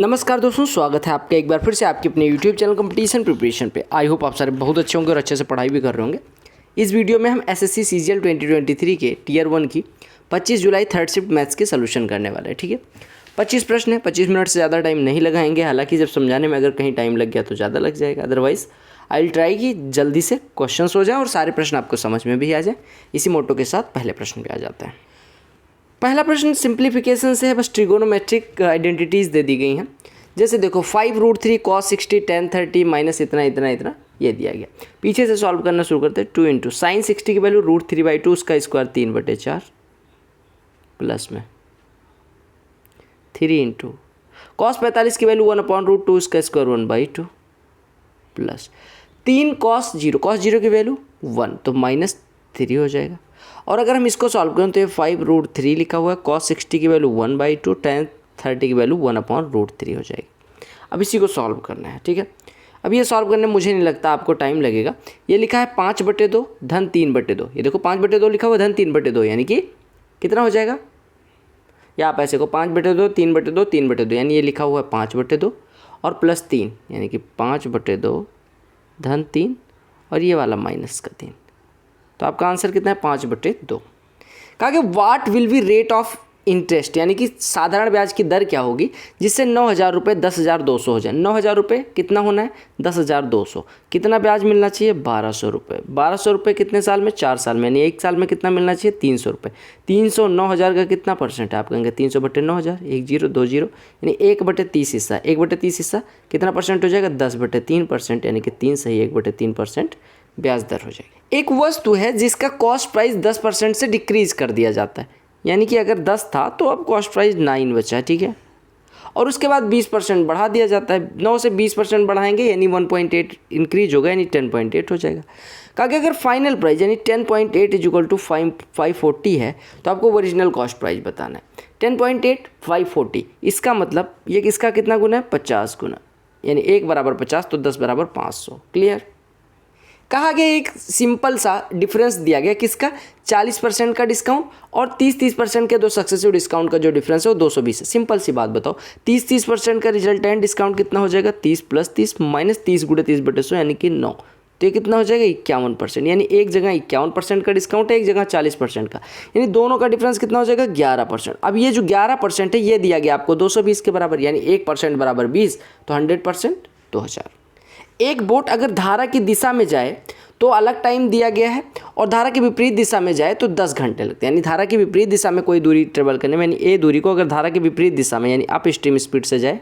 नमस्कार दोस्तों, स्वागत है आपका एक बार फिर से आपके अपने YouTube चैनल कंपटीशन प्रिपरेशन पे। आई होप आप सारे बहुत अच्छे होंगे और अच्छे से पढ़ाई भी कर रहे होंगे। इस वीडियो में हम SSC CGL 2023 के टियर 1 की 25 जुलाई थर्ड शिफ्ट मैथ्स के सोल्यूशन करने वाले हैं। ठीक है, 25 प्रश्न है, 25 मिनट से ज़्यादा टाइम नहीं लगाएंगे। हालांकि जब समझाने में अगर कहीं टाइम लग गया तो ज़्यादा लग जाएगा, अदरवाइज़ आई विल ट्राई कि जल्दी से क्वेश्चन हो जाए और सारे प्रश्न आपको समझ में भी आ जाए। इसी मोटो के साथ पहले प्रश्न पे आ जाते हैं। पहला प्रश्न सिंप्लीफिकेशन से है, बस ट्रिगोनोमेट्रिक आइडेंटिटीज़ दे दी गई हैं। जैसे देखो 5√3 cos 60 tan 30 माइनस इतना इतना इतना ये दिया गया। पीछे से सॉल्व करना शुरू करते हैं। 2 इंटू साइन 60 की वैल्यू √3/2 उसका स्क्वायर 3/4 प्लस में 3 इंटू cos 45 की वैल्यू 1/√2 उसका स्क्वायर 1/2 प्लस 3 cos 0 की वैल्यू 1 तो -3 हो जाएगा। और अगर हम इसको सॉल्व करें तो ये 5√3 लिखा हुआ है, cos 60 की वैल्यू 1/2 tan 30 की वैल्यू 1/√3 हो जाएगी। अब इसी को सॉल्व करना है। ठीक है, अब ये सॉल्व करने में मुझे नहीं लगता आपको टाइम लगेगा। ये लिखा है 5/2 धन 3/2। ये देखो 5/2 लिखा हुआ है धन 3/2, यानी कि कितना हो जाएगा, या आप ऐसे को 5/2 3/2 3/2, यानी ये लिखा हुआ है 5/2 और प्लस 3 यानी कि 5/2 धन 3 और ये वाला माइनस का 3। तो आपका आंसर कितना है 5/2। कहा कि what will be rate of interest, यानी कि साधारण ब्याज की दर क्या होगी जिससे 9,000 रुपये 10,200 हो जाए। 9,000 रुपये कितना होना है 10,200। कितना ब्याज मिलना चाहिए 1,200 रुपये। 1,200 रुपये कितने साल में 4 साल में, यानी एक साल में कितना मिलना चाहिए 300 रुपये। 300 9,000 का कितना परसेंट है, आप कहेंगे 300/9,000, 1 0 2 0 यानी 1/30 हिस्सा। 1/30 हिस्सा कितना परसेंट हो जाएगा 10/3%, यानी कि 3 सही 1/3% ब्याज दर हो जाएगी। एक वस्तु है जिसका कॉस्ट प्राइस 10% से डिक्रीज कर दिया जाता है, यानी कि अगर 10 था तो अब कॉस्ट प्राइस 9 बचा है। ठीक है, और उसके बाद 20% बढ़ा दिया जाता है। 9 से 20% बढ़ाएंगे यानी 1.8 इंक्रीज होगा, यानी 10.8 हो जाएगा। कहा कि अगर फाइनल प्राइस यानी 10.8 = 540 है तो आपको ओरिजिनल कॉस्ट प्राइस बताना है। 10.8 540, इसका मतलब ये इसका कितना गुना है 50 गुना, यानी 1 = 50 तो 10 = 500। क्लियर। कहा गया एक सिंपल सा डिफरेंस दिया गया, किसका 40% का डिस्काउंट और 30% के दो सक्सेसिव डिस्काउंट का जो डिफरेंस है वो 220 है। सिंपल सी बात बताओ, 30% का रिजल्टेंट डिस्काउंट कितना हो जाएगा 30 + 30 माइनस 30 × 30/100 यानी कि 9। तो ये कितना हो जाएगा 51%, यानी एक जगह 51% का डिस्काउंट है, एक जगह 40% का, यानी दोनों का डिफरेंस कितना हो जाएगा 11%। अब ये जो 11% है ये दिया गया आपको 220 के बराबर, यानी 1% बराबर 20 तो 100% 2000। एक बोट अगर धारा की दिशा में जाए तो अलग टाइम दिया गया है, और धारा की विपरीत दिशा में जाए तो 10 घंटे लगते हैं। यानी धारा की विपरीत दिशा में कोई दूरी ट्रेवल करने में, यानी ए दूरी को अगर धारा की विपरीत दिशा में यानी अप स्ट्रीम स्पीड से जाए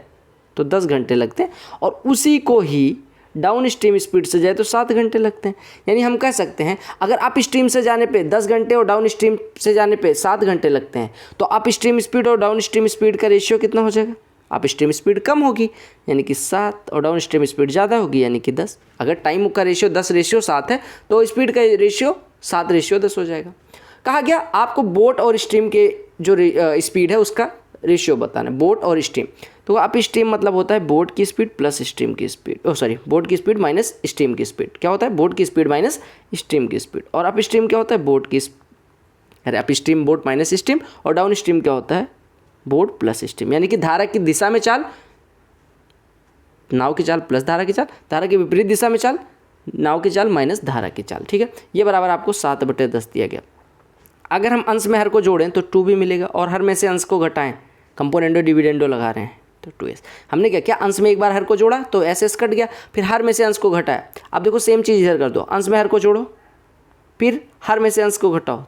तो 10 घंटे लगते हैं, और उसी को ही डाउन स्ट्रीम स्पीड से जाए तो 7 घंटे लगते हैं। यानी हम कह सकते हैं अगर अप स्ट्रीम से जाने पे 10 घंटे और डाउन स्ट्रीम से जाने पे 7 घंटे लगते हैं, तो अप स्ट्रीम स्पीड और डाउन स्ट्रीम स्पीड का रेशियो कितना हो जाएगा, अप स्ट्रीम स्पीड कम होगी यानी कि 7 और डाउन स्ट्रीम स्पीड ज़्यादा होगी यानी कि 10। अगर टाइम का रेशियो 10:7 है तो स्पीड का रेशियो 7:10 हो जाएगा। कहा गया आपको बोट और स्ट्रीम के जो स्पीड है उसका रेशियो बताना है, बोट और स्ट्रीम। तो अप स्ट्रीम मतलब होता है बोट की स्पीड प्लस स्ट्रीम की स्पीड, बोट की स्पीड माइनस स्ट्रीम की स्पीड। क्या होता है बोट की स्पीड माइनस स्ट्रीम की स्पीड। और अप स्ट्रीम क्या होता है up stream boat minus stream, और डाउन स्ट्रीम क्या होता है बोट प्लस स्ट्रीम। यानी कि धारा की दिशा में चाल नाव की चाल प्लस धारा की चाल, धारा की विपरीत दिशा में चाल नाव की चाल माइनस धारा की चाल। ठीक है, ये बराबर आपको 7/10 दिया गया। अगर हम अंश में हर को जोड़ें तो 2 भी मिलेगा, और हर में से अंश को घटाएं, कंपोनेंडो डिविडेंडो लगा रहे हैं तो 2s। हमने क्या किया अंश में एक बार हर को जोड़ा तो s कट गया, फिर हर में से अंश को घटाया। अब देखो सेम चीज़ इधर कर दो, अंश में हर को जोड़ो फिर हर में से अंश को घटाओ,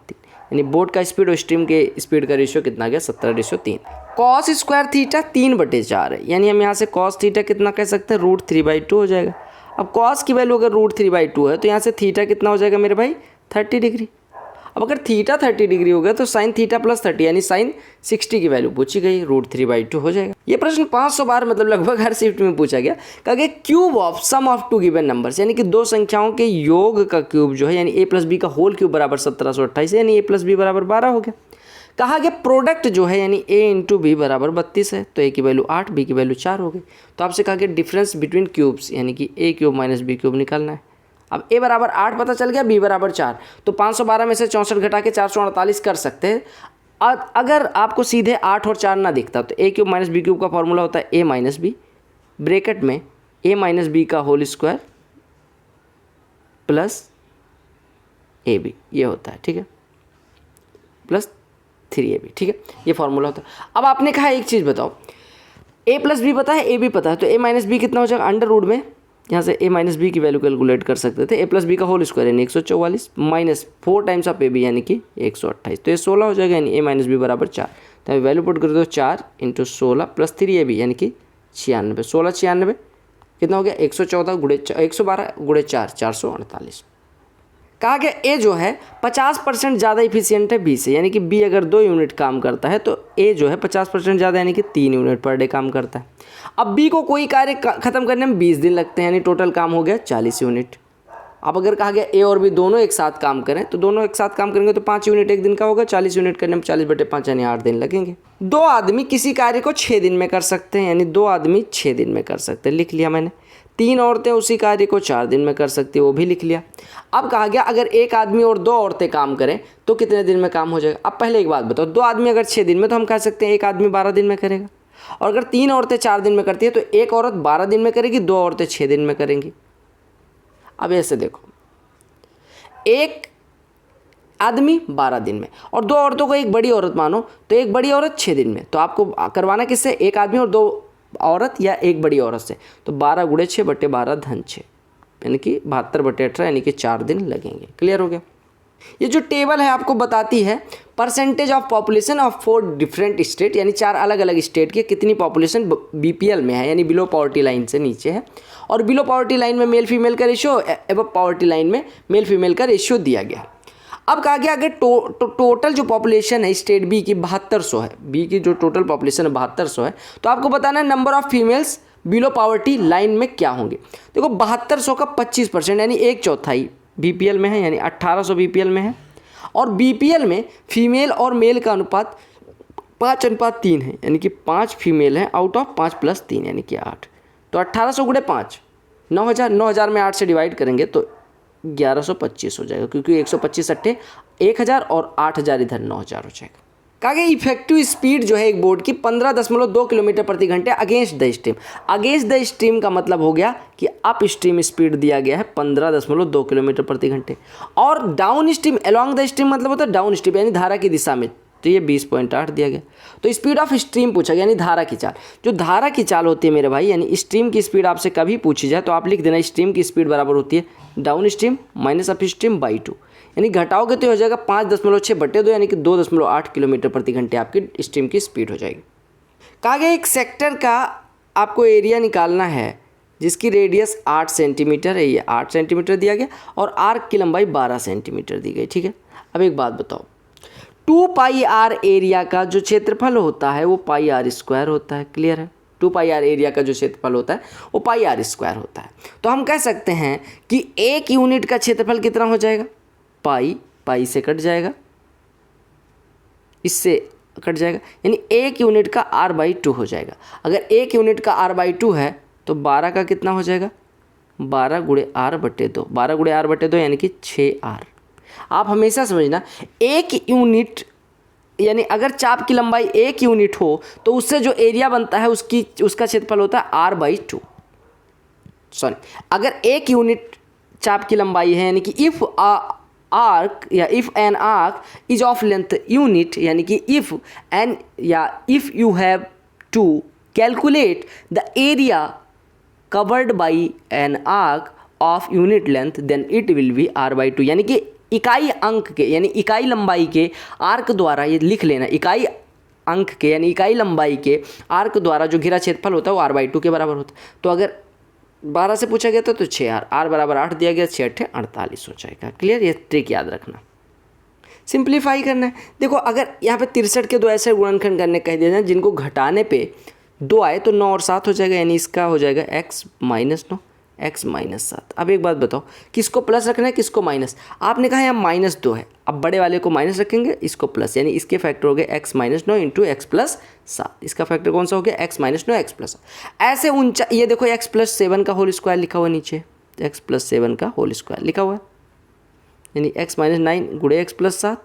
यानी बोट का स्पीड और स्ट्रीम के स्पीड का रेशियो कितना गया 17:3। cos स्क्वायर थीटा 3/4 है, यानी हम यहाँ से cos थीटा कितना कह सकते हैं √3/2 हो जाएगा। अब cos की वैल्यू अगर √3/2 है तो यहाँ से थीटा कितना हो जाएगा मेरे भाई 30 डिग्री। अब अगर थीटा 30 डिग्री हो गया तो साइन थीटा + 30 यानी साइन 60 की वैल्यू पूछी गई, √3/2 हो जाएगा। ये प्रश्न 500 बार मतलब लगभग हर शिफ्ट में पूछा गया। कहा cube of sum of 2 given numbers, यानी कि दो संख्याओं के योग का क्यूब जो है यानी a + b का होल क्यूब बराबर 1728 यानी a + b बराबर 12 हो गया। कहा गया प्रोडक्ट जो है यानी a × b बराबर 32 है, तो a की वैल्यू 8 b की वैल्यू 4 हो गई। तो आपसे कहा गया डिफरेंस बिटवीन क्यूब्स यानी कि a³ - b³ निकालना है। अब a = 8 पता चल गया, b = 4, तो 512 में से 64 घटा के 448 कर सकते हैं। अगर आपको सीधे 8 और 4 ना दिखता तो a³ माइनस b³ का फॉर्मूला होता है a माइनस बी, ब्रैकेट में a माइनस बी का होल स्क्वायर प्लस ab, ये होता है, ठीक है, प्लस 3ab, ठीक है, ये फॉर्मूला होता है। अब आपने कहा एक चीज़ बताओ, a प्लस बी पता है, a भी पता है, तो a माइनस बी कितना हो जाएगा, अंडर रूट में यहाँ से a माइनस बी की वैल्यू कैलकुलेट कर सकते थे, a प्लस बी का होल स्क्वायर यानी 144 माइनस 4 टाइम्स ऑफ ab यानी कि 128, तो ये 16 हो जाएगा, यानी a माइनस बी बराबर 4। तो वैल्यू पुट कर दो 4 इंटू 16 प्लस 3ab यानी कि 96, 16 96 कितना हो गया 114 गुणे 112 गुणे 4 448। कहा गया ए जो है 50% ज़्यादा इफिशियंट है बी से, यानी कि बी अगर 2 यूनिट काम करता है तो ए जो है 50% ज़्यादा यानी कि 3 यूनिट पर डे काम करता है। अब बी को कोई कार्य खत्म करने में 20 दिन लगते हैं, यानी टोटल काम हो गया 40 यूनिट। अब अगर कहा गया ए और बी दोनों एक साथ काम करें तो दोनों एक साथ काम करेंगे तो 5 यूनिट एक दिन का होगा, 40 यूनिट करने में 40/5 यानी 8 दिन लगेंगे। 2 आदमी किसी कार्य को 6 दिन में कर सकते हैं, यानी 2 आदमी 6 दिन में कर सकते हैं, लिख लिया मैंने। 3 औरतें उसी कार्य को 4 दिन में कर सकती है, वो भी लिख लिया। अब कहा गया अगर एक आदमी और 2 औरतें काम करें तो कितने दिन में काम हो जाएगा। अब पहले एक बात बताओ, 2 आदमी अगर 6 दिन में तो हम कह सकते हैं एक आदमी 12 दिन में करेगा, और अगर 3 औरतें 4 दिन में करती है तो एक औरत 12 दिन में करेगी, 2 औरतें 6 दिन में करेंगी। अब ऐसे देखो, एक आदमी 12 दिन में और 2 औरतों को एक बड़ी औरत मानो तो एक बड़ी औरत 6 दिन में, तो आपको करवाना किससे, एक आदमी और 2 औरत या एक बड़ी औरत से, तो 12 गुणे 6/12 धन 6 यानी कि 72/18 यानी कि 4 दिन लगेंगे। क्लियर हो गया। ये जो टेबल है आपको बताती है percentage of population of 4 different state, यानी 4 अलग अलग स्टेट की कितनी पॉपुलेशन बीपीएल में है, यानी बिलो पॉवर्टी लाइन से नीचे है, और बिलो पॉवर्टी लाइन में मेल फीमेल का रेशियो, एबव पॉवर्टी लाइन में मेल फीमेल का रेशियो दिया गया। अब कहा गया अगर टोटल जो पॉपुलेशन है स्टेट बी की 7200 है, बी की जो टोटल पॉपुलेशन है 7200 है, तो आपको बताना है number of females below poverty line में क्या होंगे। देखो 7200 का 25% यानी 1/4 बीपीएल में है, यानी 1800 बीपीएल में है, और बीपीएल में फीमेल और मेल का अनुपात 5:3 है, यानी कि 5 फीमेल हैं आउट ऑफ 5 + 3 यानी कि 8, तो 1800 गुणे 5 9000 में 8 से डिवाइड करेंगे तो 1125 हो जाएगा, क्योंकि 125 अट्ठे 1000 और 8000 इधर 9000 हो जाएगा। कहा गया इफेक्टिव स्पीड जो है एक बोर्ड की 15.2 किलोमीटर प्रति घंटे against the stream. Against the stream का मतलब हो गया कि अप स्ट्रीम स्पीड दिया गया है 15.2 किलोमीटर प्रति घंटे, और down stream along the stream मतलब होता है डाउन स्ट्रीम यानी धारा की दिशा में, तो ये 20.8 दिया गया। तो स्पीड ऑफ स्ट्रीम पूछा गया यानी धारा की चाल। जो धारा की चाल होती है मेरे भाई, यानी स्ट्रीम की स्पीड आपसे कभी पूछी जाए तो आप लिख देना स्ट्रीम की स्पीड बराबर होती है down stream minus up stream by 2, यानी घटाओगे तो हो जाएगा 5.6/2 यानी कि 2.8 किलोमीटर प्रति घंटे आपकी स्ट्रीम की स्पीड हो जाएगी। कहा गया एक सेक्टर का आपको एरिया निकालना है जिसकी रेडियस 8 सेंटीमीटर है, ये 8 सेंटीमीटर दिया गया, और आर्क की लंबाई 12 सेंटीमीटर दी गई, ठीक है। अब एक बात बताओ, 2πr एरिया का जो क्षेत्रफल होता है वो πr² होता है। क्लियर है, 2πr एरिया का जो क्षेत्रफल होता है वो πr² होता है। तो हम कह सकते हैं कि एक यूनिट का क्षेत्रफल कितना हो जाएगा, पाई से कट जाएगा, इससे कट जाएगा, यानी एक यूनिट का r/2 हो जाएगा। अगर एक यूनिट का r/2 है तो 12 का कितना हो जाएगा, 12 गुणे r/2, 12 गुणे r/2 यानी कि 6r। आप हमेशा समझना एक यूनिट यानी अगर चाप की लंबाई 1 यूनिट हो तो उससे जो एरिया बनता है उसका क्षेत्रफल होता है r/2। सॉरी, अगर 1 यूनिट चाप की लंबाई है, यानी कि इफ़ आर्क या if an arc is of length unit, यानी कि if you have to calculate the area covered by an arc of unit length then it will be r/2, यानी कि इकाई अंक के यानी इकाई लंबाई के आर्क द्वारा, ये लिख लेना, इकाई अंक के यानी इकाई लंबाई के आर्क द्वारा जो घिरा क्षेत्रफल होता है वो r/2 के बराबर होता है। तो अगर 12 से पूछा गया था तो 6r, r बराबर 8 दिया गया, 6×8 = 48 हो जाएगा। क्लियर, ये ट्रिक याद रखना, सिंप्लीफाई करना है। देखो अगर यहाँ पे 63 के 2 ऐसे गुणनखंड करने कह दिया जाए जिनको घटाने पे 2 आए तो 9 और 7 हो जाएगा, यानी इसका हो जाएगा x - 9 x - 7। अब एक बात बताओ, किसको प्लस रखना है किसको माइनस। आपने कहा यहाँ -2 है, अब बड़े वाले को माइनस रखेंगे, इसको प्लस, यानी इसके फैक्टर हो गए x - 9 × x + 7। इसका फैक्टर कौन सा हो गया, x - 9 x + 7। ऐसे ये देखो x + 7 का होल स्क्वायर लिखा हुआ नीचे, x + 7 का होल स्क्वायर लिखा हुआ है, यानी x - 9 गुणे x + 7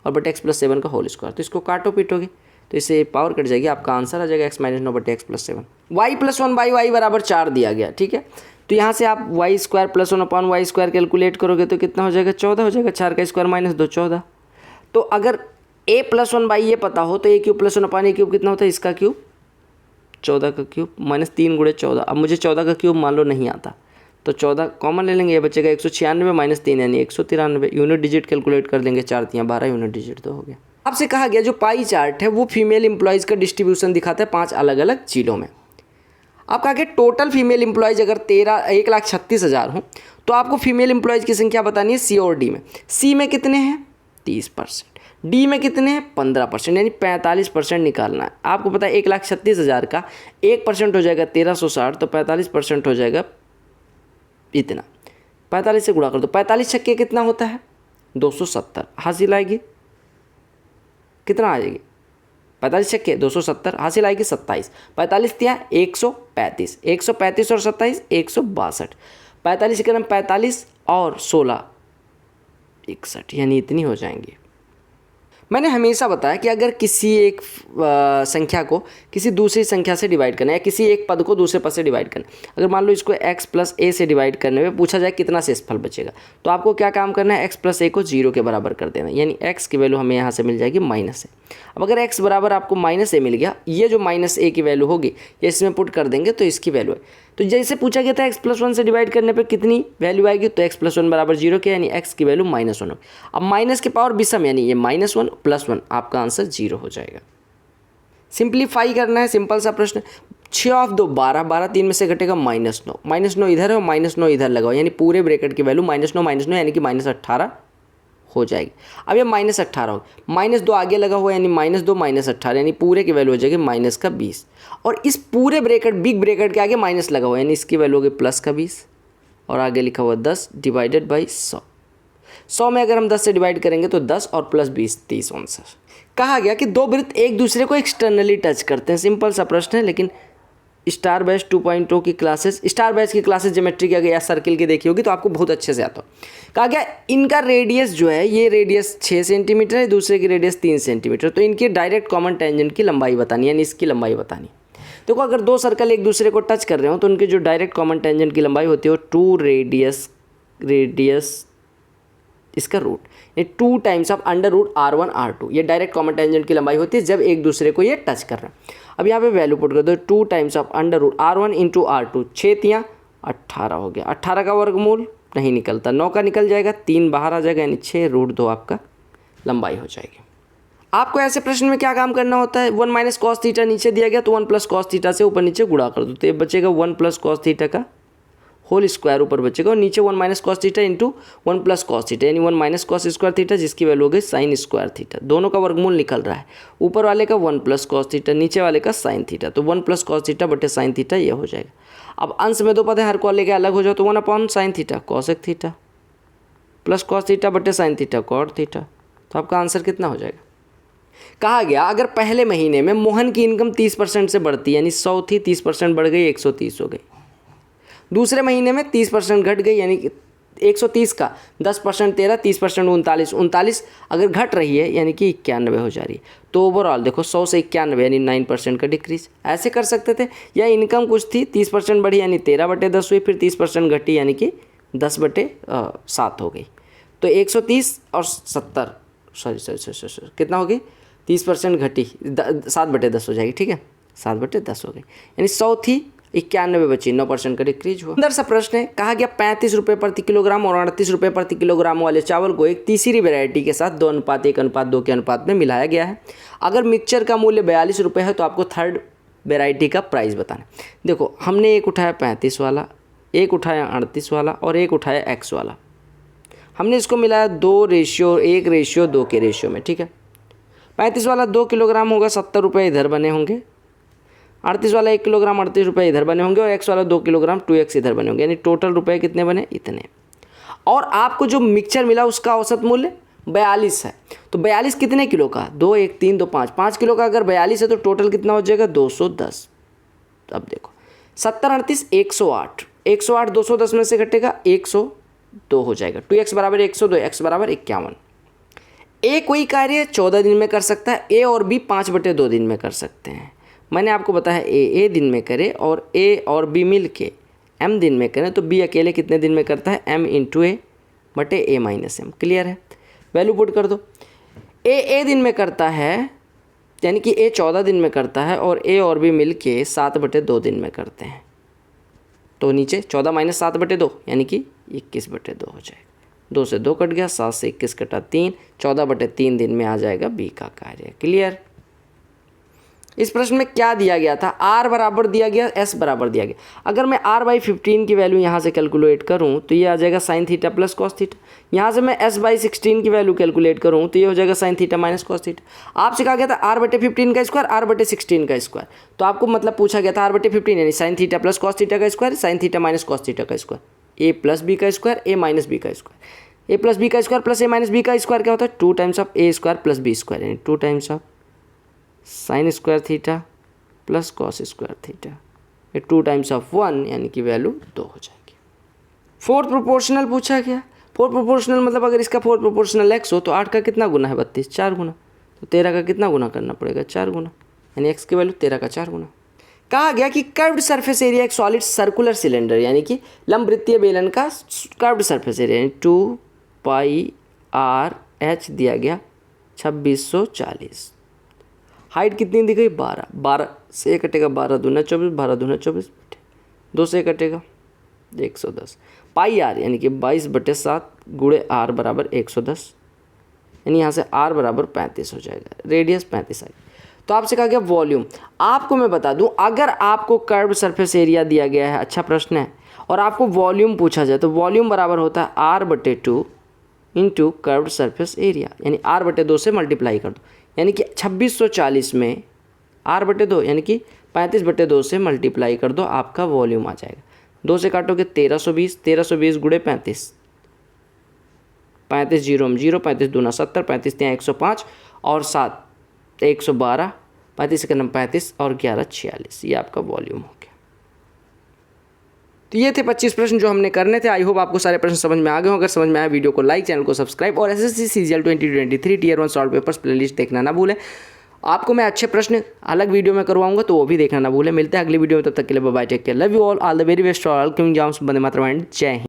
और बटे एक्स प्लस 7 का होल स्क्वायर। तो इसको काटो पीटोगे तो इससे पावर कट जाएगी, आपका आंसर आ जाएगा एक्स माइनस 9 बटे x plus 7। Y plus 1 by y बराबर 4 दिया गया, ठीक है। तो यहाँ से आप y square plus 1 upon y square calculate करोगे तो कितना हो जाएगा, 14 हो जाएगा। 4 का स्क्वायर माइनस 2 14। तो अगर ए प्लस 1 बाई ये पता हो तो ए क्यूब प्लस 1 अपॉन ए क्यूब कितना होता है, इसका क्यूब 14 का क्यूब माइनस 3 गुणे 14। अब मुझे 14 का क्यूब मान लो नहीं आता तो 14 कॉमन ले लेंगे, ये बचेगा 196 माइनस 3 यानी 193। यूनिट डिजिट कैलकुलेट कर देंगे, 4 3 12 यूनिट डिजिट तो हो गया। आपसे कहा गया जो पाई चार्ट है वो फीमेल एम्प्लॉयज़ का डिस्ट्रीब्यूशन दिखाता है 5 अलग अलग जिलों में। आप कहा कि टोटल फीमेल एम्प्लॉयज़ अगर 1,36,000 हो तो आपको फीमेल एम्प्लॉयज़ की संख्या बतानी है सी और डी में। सी में कितने हैं 30%, डी में कितने हैं 15%, यानी 45% निकालना है। आपको पता है 1,36,000 का 1% हो जाएगा 1360, तो 45% हो जाएगा इतना। 45 से गुणा कर दो, 45 छक्के कितना होता है 270। हासिल आएगी कितना आ जाएगी 45 छक्के 270, हासिल आएगी 27। 45 दिया 135, 135 और 27 162। 45 के 45 और 16 61, यानी इतनी हो जाएंगी। मैंने हमेशा बताया कि अगर किसी एक संख्या को किसी दूसरी संख्या से डिवाइड करना है या किसी एक पद को दूसरे पद से डिवाइड करना है, अगर मान लो इसको x प्लस ए से डिवाइड करने में पूछा जाए कितना शेषफल बचेगा, तो आपको क्या काम करना है, x प्लस ए को 0 के बराबर कर देना, यानी x की वैल्यू हमें यहाँ से मिल जाएगी माइनस ए। अब अगर x बराबर आपको माइनस ए मिल गया, ये जो माइनस ए की वैल्यू होगी ये इसमें पुट कर देंगे तो इसकी वैल्यू है। तो जैसे पूछा गया था x प्लस 1 से डिवाइड करने पर कितनी वैल्यू आएगी, तो x प्लस 1 बराबर 0 के, यानी x की वैल्यू -1 होगी। अब माइनस के पावर विषम यानी ये -1 प्लस 1, आपका आंसर 0 हो जाएगा। सिंप्लीफाई करना है, सिंपल सा प्रश्न। 6 ऑफ 2 12, 12 3 में से घटेगा -9, -9 इधर है और -9 इधर लगाओ, यानी पूरे ब्रैकेट की वैल्यू -9 यानी कि -18 हो जाएगी। अब ये -18 हो, -2 आगे लगा हुआ यानी -2 -18, यानी पूरे की वैल्यू हो जाएगी -20। और इस पूरे ब्रैकेट बिग ब्रैकेट के आगे माइनस लगा हुआ यानी इसकी वैल्यू होगी +20 और आगे लिखा हुआ 10 डिवाइडेड बाई 100। 100 में अगर हम 10 से डिवाइड करेंगे तो 10 और +20 30 आंसर। कहा गया कि दो वृत्त एक दूसरे को एक्सटर्नली टच करते हैं। सिंपल सा प्रश्न है, लेकिन स्टार बैच 2.0 की क्लासेस, स्टार बैच की क्लासेस ज्योमेट्री की अगर या सर्किल की देखी होगी तो आपको बहुत अच्छे से आता हो। कहा गया इनका रेडियस जो है, ये रेडियस 6 सेंटीमीटर है, दूसरे की रेडियस 3 सेंटीमीटर, तो इनकी डायरेक्ट कॉमन टेंजेंट की लंबाई बतानी, यानी इसकी लंबाई बतानी। देखो अगर दो सर्कल एक दूसरे को टच कर रहे हो तो उनके जो डायरेक्ट कॉमन टेंजेंट की लंबाई होती है वो 2 रेडियस इसका रूट, ये 2 टाइम्स ऑफ √R1 R2, ये डायरेक्ट कॉमन टेंजेंट की लंबाई होती है जब एक दूसरे को ये टच कर रहा है। अब यहाँ पे वैल्यू पुट कर दो, 2 times of √R1 into R2, 6 तियाँ 18 हो गया। 18 का वर्गमूल नहीं निकलता, 9 का निकल जाएगा, 3 बाहर आ जाएगा, यानी 6 √2 आपका लंबाई हो जाएगी। आपको ऐसे प्रश्न में क्या काम करना होता है, 1 माइनस कॉस थीटा नीचे दिया गया तो 1 प्लस कॉस थीटा से ऊपर नीचे गुणा कर दो, तो ये बचेगा 1 प्लस कॉस थीटा का होल स्क्वायर ऊपर बचेगा, और नीचे 1 minus cos theta into 1 plus cos theta, यानी 1 माइनस कॉस स्क्वायर थीटा जिसकी वैल्यू हो गई साइन स्क्वायर थीटा। दोनों का वर्गमूल निकल रहा है, ऊपर वाले का 1 प्लस कॉस थीटा, नीचे वाले का साइन थीटा, तो 1 प्लस कॉस थीटा बटे साइन थीटा ये हो जाएगा। अब अंश में 2 पद है, हर को लेके अलग हो जाओ तो 1 upon sine theta cosec theta plus cos theta बटे साइन थीटा कॉट थीटा, तो आपका आंसर कितना हो जाएगा। कहा गया अगर पहले महीने में मोहन की इनकम 30% से बढ़ती, यानी 100 थी, 30% बढ़ गई 130 हो गई। दूसरे महीने में 30% घट गई, यानी 130 का 10% 13, 30% 39, 39 अगर घट रही है यानी कि 91 हो जा रही है। तो ओवरऑल देखो 100 से 91 यानी 9% का डिक्रीज। ऐसे कर सकते थे, या इनकम कुछ थी 30% बढ़ी यानी 13/10 हुई, फिर 30% घटी यानी कि 10/7 हो गई। तो 130 और 70 सॉरी कितना हो गई, 30% घटी 7/10 हो जाएगी, ठीक है 7/10 हो गई, यानी 100 थी 91 बची, 9% का डिक्रीज हुआ। अंदर सा प्रश्न है, कहा गया 35 रुपये प्रति किलोग्राम और 38 रुपये प्रति किलोग्राम वाले चावल को एक तीसरी वैरायटी के साथ 2:1:2 के अनुपात में मिलाया गया है। अगर मिक्सचर का मूल्य 42 रुपये है तो आपको थर्ड वैरायटी का प्राइस बताना। देखो हमने एक उठाया 35 वाला, एक उठाया 38 वाला और एक उठाया x वाला। हमने इसको मिलाया 2:1:2 के रेशियो में, ठीक है। 35 वाला 2 किलोग्राम होगा, 70 रुपये इधर बने होंगे। 38 वाला 1 किलोग्राम 38 रुपये इधर बने होंगे, और x वाला 2 किलोग्राम 2x इधर बने होंगे, यानी टोटल रुपये कितने बने, इतने। और आपको जो मिक्सचर मिला उसका औसत मूल्य 42 है। तो 42 कितने किलो का, 2 1 3 2 5 5 किलो का अगर 42 है तो टोटल कितना हो जाएगा 210। अब देखो 70 38 108, 108 210 में से घटेगा 102 हो जाएगा। 2x बराबर 102, x बराबर 51। ए कोई कार्य 14 दिन में कर सकता है, ए और बी 5/2 दिन में कर सकते हैं। मैंने आपको बताया ए दिन में करे और ए और बी मिल के एम दिन में करें, तो बी अकेले कितने दिन में करता है, एम इंटू ए बटे ए माइनस एम। क्लियर है, वैल्यू पुट कर दो। ए दिन में करता है यानी कि ए 14 दिन में करता है और ए और बी मिल के 7/2 दिन में करते हैं, तो नीचे 14 माइनस 7/2 यानी कि 21/2 हो जाएगा। 2 से 2 कट गया, 7 से 21 कटा 3, 14/3 दिन में आ जाएगा बी का कार्य। क्लियर। इस प्रश्न में क्या दिया गया था, r बराबर दिया गया, s बराबर दिया गया। अगर मैं r/15 की वैल्यू यहाँ से कैलकुलेट करूँ तो ये आ जाएगा sign theta plus cos theta. यहाँ से मैं s/16 की वैल्यू कैलकुलेट करूँ तो ये हो जाएगा sign theta minus cos theta. आपसे कहा गया था r/15 का स्क्वायर, r/16 का स्क्वायर, तो आपको मतलब पूछा गया था r/15 यानी sine theta plus cos theta का square, sine theta minus cos theta का स्क्वायर, a प्लस बी का स्क्वायर, a माइनस बी का स्क्वायर। a प्लस बी का square plus a minus b का स्क्वायर क्या होता है, 2 times of a square plus b square, यानी 2 times of sine square theta plus cos square theta. ये 2 times of 1 यानी कि वैल्यू 2 हो जाएगी। फोर्थ प्रोपोर्शनल पूछा गया। फोर्थ प्रोपोर्शनल मतलब अगर इसका फोर्थ प्रोपोर्शनल x हो तो 8 का कितना गुना है, 32, 4 गुना, तो 13 का कितना गुना करना पड़ेगा, 4 गुना, यानी x की वैल्यू 13 का 4 गुना। कहा गया कि कर्व्ड सरफेस एरिया एक सॉलिड सर्कुलर सिलेंडर यानी कि लंबवृत्तीय बेलन का कर्व्ड सरफेस एरिया यानी 2 पाई आर एच दिया गया 2640। हाइट कितनी दी गई, 12, 12 से कटेगा 12 दूना 24, 12 दूना 24, 2 से कटेगा 110। पाई आर यानी कि 22/7 गुणे आर बराबर 110, यानी यहाँ से आर बराबर 35 हो जाएगा, रेडियस 35 आएगा। तो आपसे कहा गया वॉल्यूम। आपको मैं बता दूं, अगर आपको कर्व सरफेस एरिया दिया गया है, अच्छा प्रश्न है, और आपको वॉल्यूम पूछा जाए तो वॉल्यूम बराबर होता है r/2 into curve surface area, यानी r/2 से मल्टीप्लाई कर दो, यानी कि 2640 में r/2 यानी कि 35/2 से मल्टीप्लाई कर दो, आपका वॉल्यूम आ जाएगा। 2 से काटोगे 1320, 1320 गुणे 35, 35 0 0, 35 दूना 70, 35 3 105 और 7 112, 35 से 35 और 11 46, ये आपका वॉल्यूम हो गया। तो ये थे 25 प्रश्न जो हमने करने थे। आई होप आपको सारे प्रश्न समझ में आ गए हो। अगर समझ में आया वीडियो को लाइक, चैनल को सब्सक्राइब और SSC CGL 2023 Tier 1 solve papers playlist देखना ना भूलें। आपको मैं अच्छे प्रश्न अलग वीडियो में करवाऊंगा तो वो भी देखना ना भूलें। मिलते हैं अगली वीडियो में, तब तक के लिए bye bye, take care, love you all the very best, all coming exams, वंदे मातरम, जय हिंद।